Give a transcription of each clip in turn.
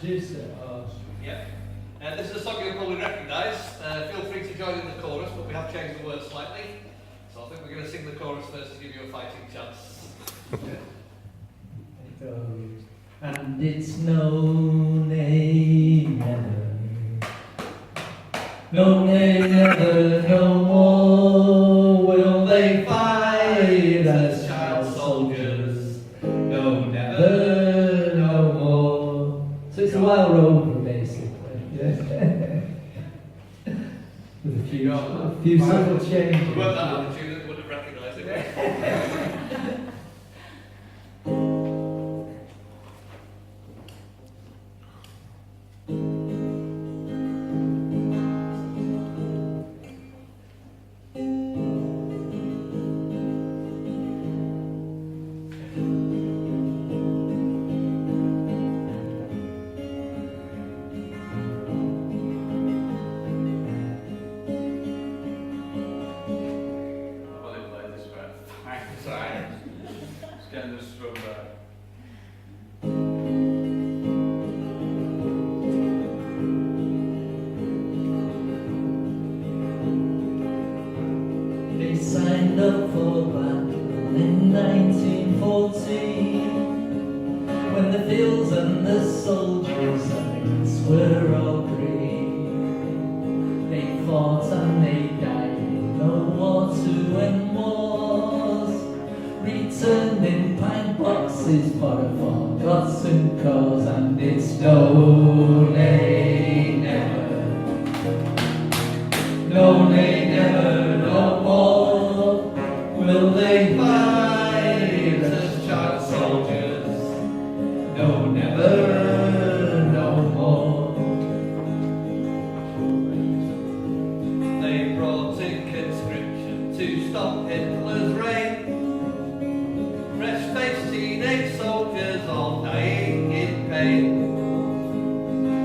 introduce it? Yeah. This is a song you'll probably recognise. Feel free to join in the chorus, but we have changed the words slightly. So I think we're going to sing the chorus first to give you a fighting chance. It goes, and it's no nay never, no nay never, no more will they fight as child soldiers. No never, no more. So it's a while over basically. Yeah. With a few subtle changes. We weren't that attitude that would have recognised it. They signed up for battle in 1914, when the fields and the soldiers were all green. They fought and they died in the war to end wars, returned in pine boxes for a forgotten cause. And it's no nay never, no nay never, no more will they fight as child soldiers. No never, no more. They brought in conscription to stop Hitler's reign. Fresh-faced teenage soldiers all dying in pain,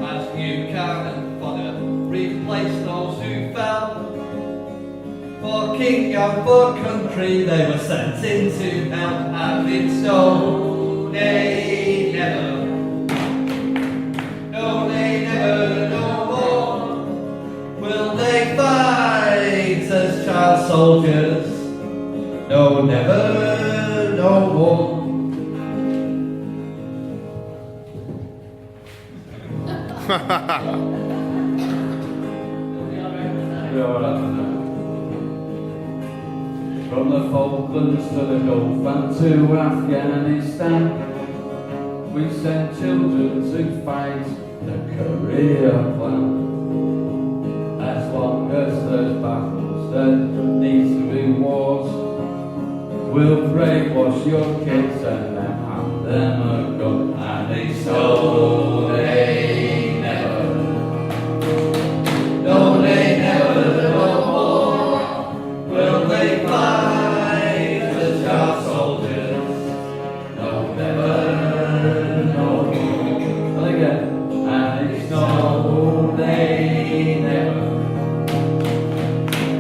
as new cannon fodder replaced those who fell. For king and for country they were sent into hell. And it's no nay never, no nay never, no more will they fight as child soldiers. No never, no more. From the Falklands to the Gulf and to Afghanistan, we send children to fight the career plan. As long as there's battles, there needs to be wars. We'll brainwash your kids and then hand them a gun. And it's no nay never, no nay never, no more will they fight as child soldiers. No never, no more. And again, and it's no nay never,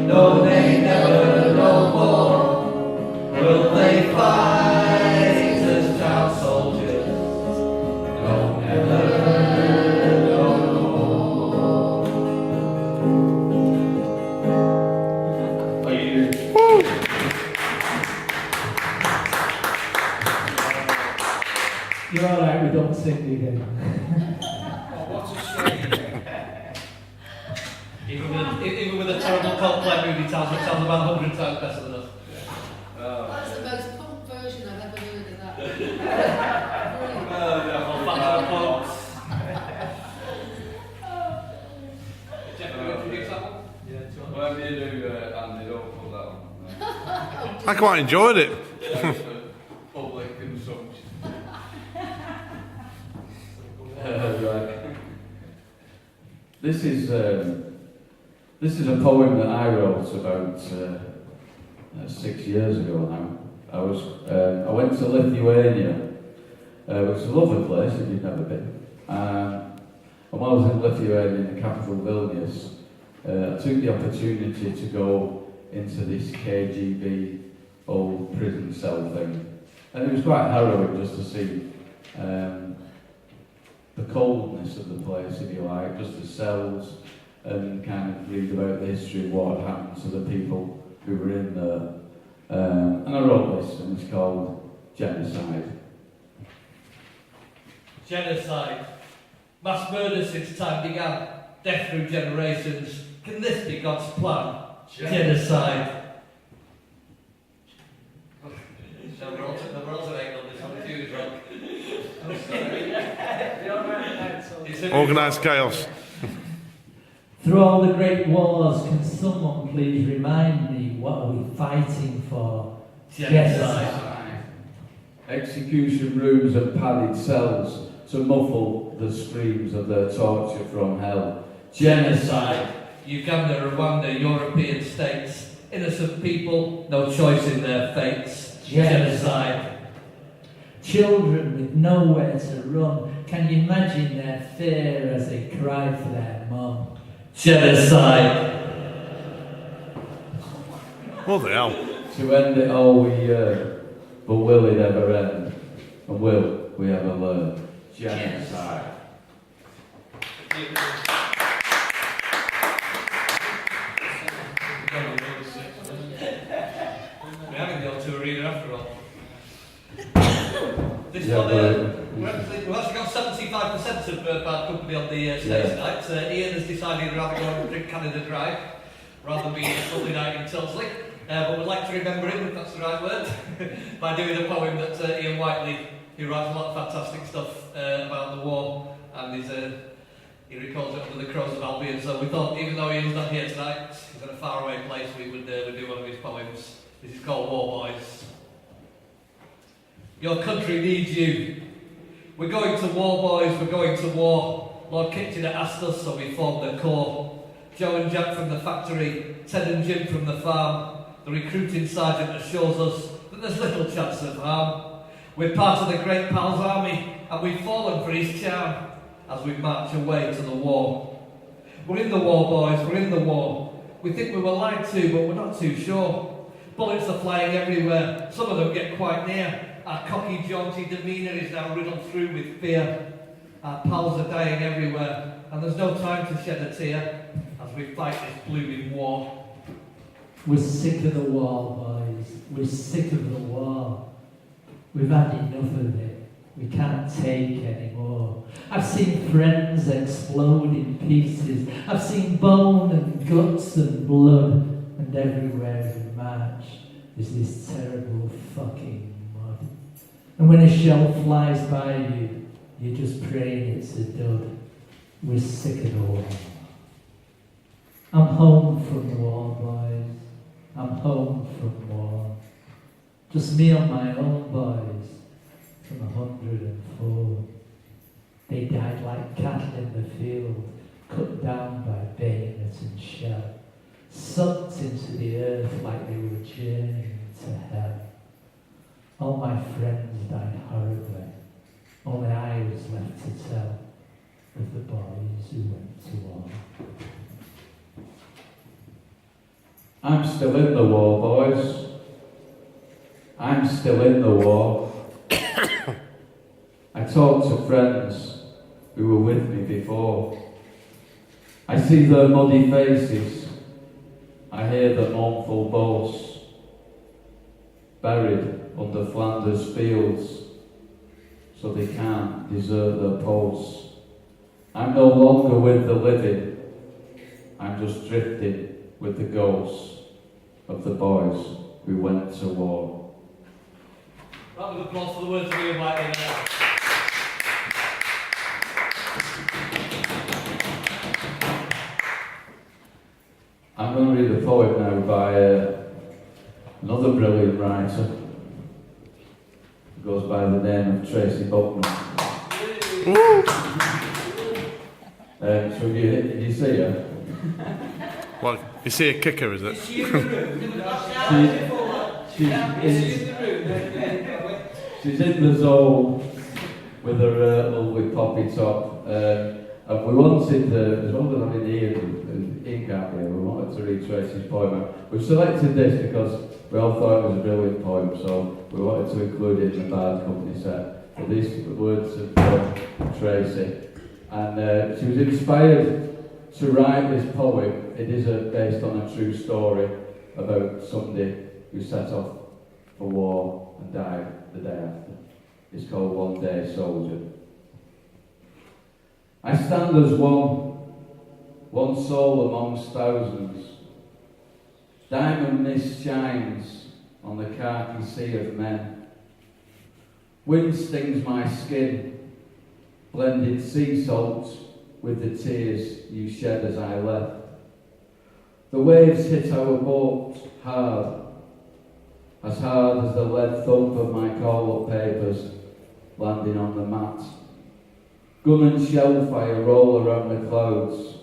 no nay never, no more will they fight as child soldiers. No never, no more. Are you? You're alright, we don't sing again. What a shame. Even with a terrible Coldplay movie tells about 100 times better than us. That's the most punk version I've ever heard of that. Jeff, can you introduce that one? Whatever you do, Andy, don't put that on. I quite enjoyed it. Public consumption. Right. This is a poem that I wrote about 6 years ago now. I went to Lithuania, which is a lovely place if you've never been. And when I was in Lithuania, in the capital Vilnius, I took the opportunity to go into this KGB old prison cell thing. And it was quite harrowing just to see the coldness of the place, if you like, just the cells, and kind of read about the history of what happened to the people who were in there. And I wrote this, and it's called Genocide. Genocide. Mass murder since time began. Death through generations. Can this be God's plan? Genocide. No, we're alternating on this one. It's you, Rob. Organised chaos. Through all the great wars, can someone please remind me what are we fighting for? Genocide. Execution rooms and padded cells to muffle the screams of their torture from hell. Genocide. Uganda, Rwanda, European states. Innocent people, no choice in their fates. Genocide. Children with nowhere to run, can you imagine their fear as they cry for their mum? Genocide. What the hell? To end it all we yearn, but will it ever end? And will we ever learn? Genocide. We're having the old tour reader after all. This Yeah, one, we've actually got 75% of bad company on the stage tonight. Ian has decided rather go and drink Canada Dry rather than being a Sunday night in Tilsley. But we'd like to remember him, if that's the right word, by doing a poem that Ian Whiteley, who writes a lot of fantastic stuff about the war, and he records it under the Crows of Albion. So we thought, even though Ian's not here tonight, he's in a faraway place, we would do one of his poems. This is called War Boys. Your country needs you. We're going to war, boys, we're going to war. Lord Kitchener asked us, so we formed the corps. Joe and Jack from the factory, Ted and Jim from the farm. The recruiting sergeant assures us that there's little chance of harm. We're part of the great Pal's army, and we've fallen for his charm as we march away to the war. We're in the war, boys, we're in the war. We think we were lied to, but we're not too sure. Bullets are flying everywhere, some of them get quite near. Our cocky, jaunty demeanour is now riddled through with fear. Our pals are dying everywhere, and there's no time to shed a tear as we fight this blooming war. We're sick of the war, boys. We're sick of the war. We've had enough of it. We can't take anymore. I've seen friends explode in pieces. I've seen bone and guts and blood. And everywhere we march is this terrible fucking mud. And when a shell flies by you, you're just praying it's a dud. We're sick of the war. I'm home from the war, boys. I'm home from war. Just me on my own, boys, from 104. They died like cattle in the field, cut down by bayonet and shell, sucked into the earth like they were journeying to hell. All my friends died horribly. Only I was left to tell of the boys who went to war. I'm still in the war, boys. I'm still in the war. I talk to friends who were with me before. I see their muddy faces. I hear their mournful boasts. Buried under Flanders fields, so they can't desert their posts. I'm no longer with the living. I'm just drifting with the ghosts of the boys who went to war. Round of applause for the words of Ian Whiteley now. I'm going to read a poem now by another brilliant writer who goes by the name of Tracy Buckman. So you see her? Well, you see a kicker, is it? She's in the zone with her lovely poppy top. And we wanted, as well as having Ian can't be here, we wanted to read Tracy's poem out. We've selected this because we all thought it was a brilliant poem, so we wanted to include it in the Bard Company set. But these words of Tracy. And she was inspired to write this poem. It is based on a true story about somebody who set off for war and died the day after. It's called One Day Soldier. I stand as one soul amongst thousands. Diamond mist shines on the khaki sea of men. Wind stings my skin, blended sea salt with the tears you shed as I left. The waves hit our boat hard as the lead thump of my call-up papers landing on the mat. Gun and shell fire roll around the clouds,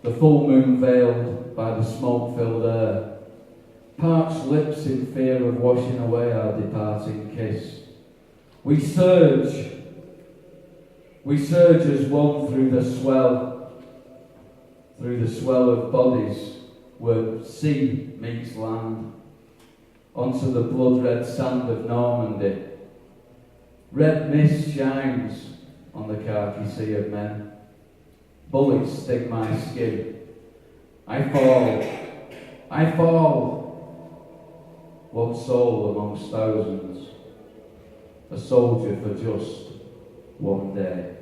the full moon veiled by the smoke-filled air. Parched lips in fear of washing away our departing kiss. We surge as one through the swell of bodies where sea meets land, onto the blood-red sand of Normandy. Red mist shines on the khaki sea of men. Bullets sting my skin. I fall. One soul amongst thousands, a soldier for just one day.